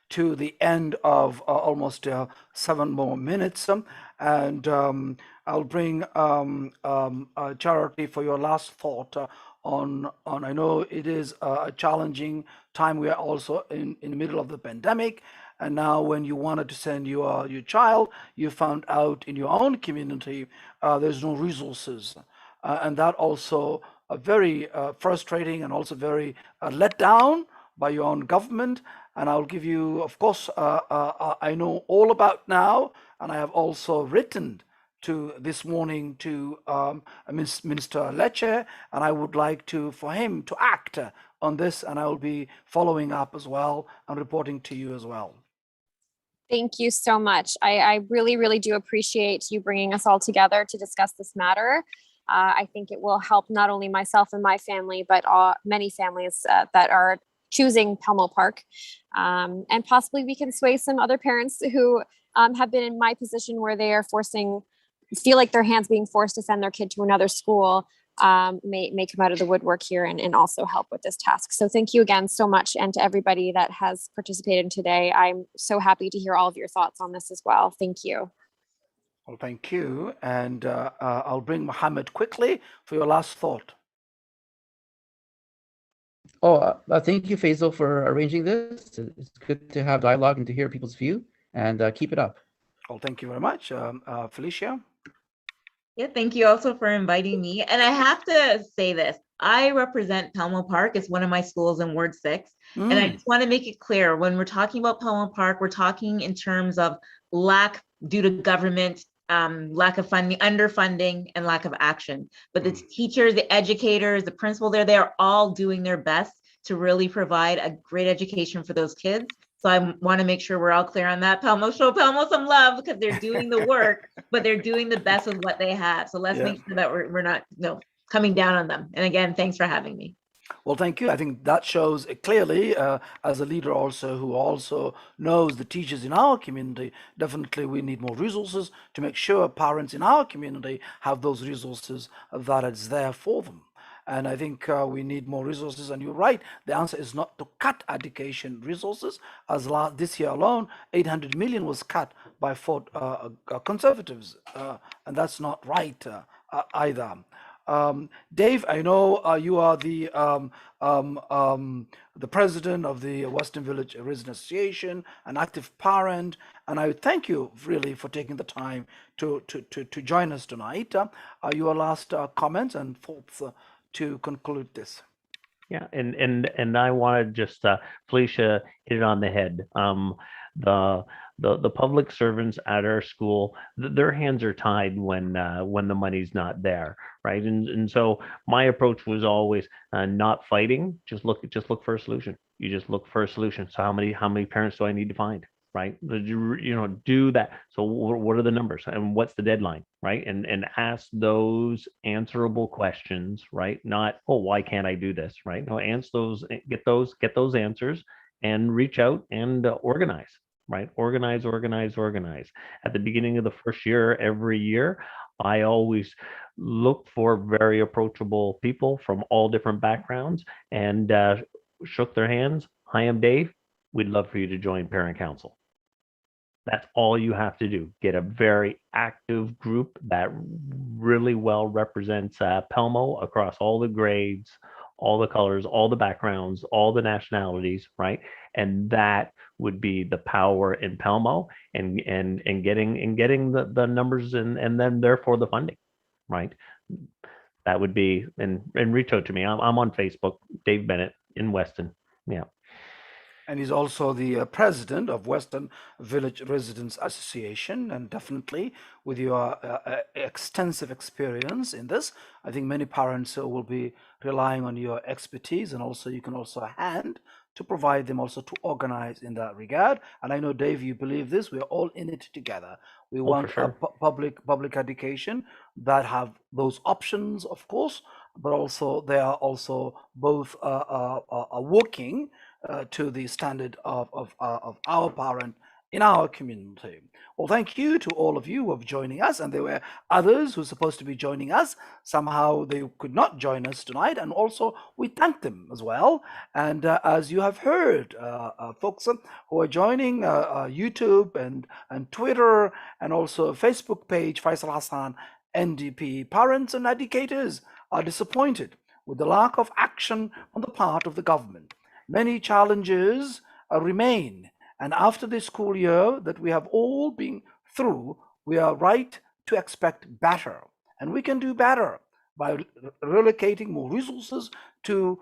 to the end of almost 7 more minutes, and I'll bring Charity for your last thought on. I know it is a challenging time. We are also in the middle of the pandemic, and now when you wanted to send your child, you found out in your own community there's no resources, and that also very frustrating, and also very let down by your own government. And I'll give you, of course, I know all about now, and I have also written to this morning to Minister Lecce, and I would like for him to act on this, and I will be following up as well and reporting to you as well. Thank you so much. I really, really do appreciate you bringing us all together to discuss this matter. I think it will help not only myself and my family, but many families that are choosing Pelmo Park. And possibly we can sway some other parents who have been in my position, where they are feel like their hands being forced to send their kid to another school, may come out of the woodwork here and also help with this task. So thank you again so much. And to everybody that has participated today, I'm so happy to hear all of your thoughts on this as well. Thank you. Well, thank you. And I'll bring Mohammed quickly for your last thought. Thank you, Faisal, for arranging this. It's good to have dialogue and to hear people's view, and keep it up. Well, thank you very much. Felicia? Yeah, thank you also for inviting me. And I have to say this, I represent Pelmo Park. It's one of my schools in Ward 6. And I just want to make it clear, when we're talking about Pelmo Park, we're talking in terms of lack due to government, lack of funding, underfunding, and lack of action. But the teachers, the educators, the principal there, they are all doing their best to really provide a great education for those kids. So I want to make sure we're all clear on that. Pelmo, show Pelmo some love, because they're doing the work, but they're doing the best with what they have. So let's make sure that we're not coming down on them. And again, thanks for having me. Well, thank you. I think that shows clearly, as a leader also who also knows the teachers in our community, definitely we need more resources to make sure parents in our community have those resources that is there for them. And I think we need more resources. And you're right, the answer is not to cut education resources. As this year alone, 800 million was cut by four conservatives, and that's not right either. Dave, I know you are the president of the Western Village Resident Association, an active parent, and I thank you really for taking the time to join us tonight. Your last comments and thoughts to conclude this. Yeah, and I want to just Felicia hit it on the head. The public servants at our school, their hands are tied when the money's not there, right? And so my approach was always not fighting. Just look for a solution. You just look for a solution. So how many parents do I need to find? Right? Do that. So what are the numbers and what's the deadline? Right? And ask those answerable questions, right? Not, oh, why can't I do this? Right? No, answer those, get those answers and reach out and organize, right? Organize. At the beginning of the first year, every year, I always look for very approachable people from all different backgrounds and shook their hands. Hi, I'm Dave. We'd love for you to join Parent Council. That's all you have to do. Get a very active group that really well represents Pelmo across all the grades, all the colors, all the backgrounds, all the nationalities, right? And that would be the power in Pelmo and getting the numbers and then therefore the funding, right? That would be and reach out to me. I'm on Facebook, Dave Bennett in Weston. Yeah. And he's also the president of Western Village Residents Association. And definitely, with your extensive experience in this, I think many parents will be relying on your expertise, and also you can also hand to provide them also to organize in that regard. And I know, Dave, you believe this. We're all in it together. We want sure. public education that have those options, of course, but also they are also both working to the standard of our parent in our community. Well, thank you to all of you who have joining us, and there were others who were supposed to be joining us. Somehow they could not join us tonight, and also we thank them as well. And as you have heard, folks who are joining YouTube and Twitter and also Facebook page, Faisal Hassan, NDP, parents and educators are disappointed with the lack of action on the part of the government. Many challenges remain, and after this school year that we have all been through, we are right to expect better, and we can do better by relocating more resources to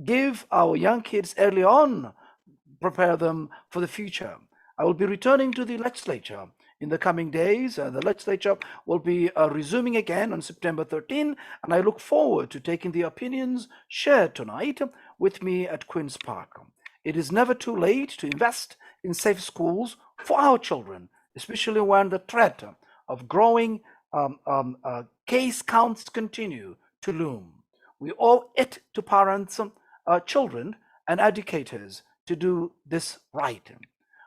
give our young kids early on, prepare them for the future. I will be returning to the legislature in the coming days. The legislature will be resuming again on September 13, and I look forward to taking the opinions shared tonight with me at Queen's Park. It is never too late to invest in safe schools for our children, especially when the threat of growing case counts continue to loom. We owe it to parents, children, and educators to do this right.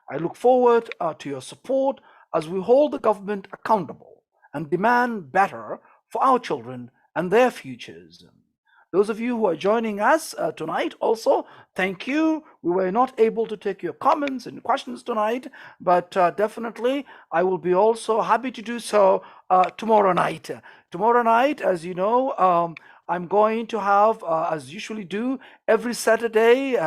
I look forward to your support as we hold the government accountable and demand better for our children and their futures. Those of you who are joining us tonight also, thank you. We were not able to take your comments and questions tonight, but definitely I will be also happy to do so tomorrow night. Tomorrow night, as you know, I'm going to have, as usually do, every Saturday,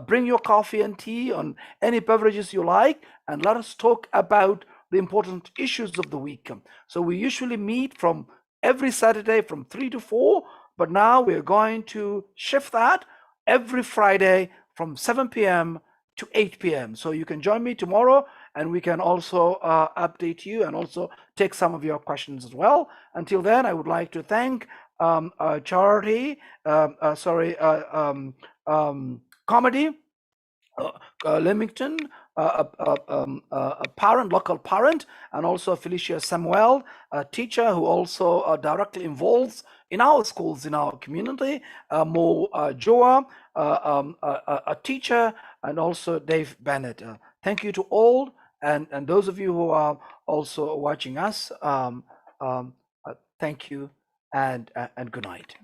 bring your coffee and tea on any beverages you like, and let us talk about the important issues of the week. So we usually meet from every Saturday from 3 to 4, but now we're going to shift that every Friday from 7 p.m. to 8 p.m. So you can join me tomorrow, and we can also update you and also take some of your questions as well. Until then, I would like to thank Charity, Comedy, Leamington, a parent, local parent, and also Felicia Samuel, a teacher who also directly involves in our schools, in our community, Mo Joa, a teacher, and also Dave Bennett. Thank you to all, and those of you who are also watching us, thank you, and good night.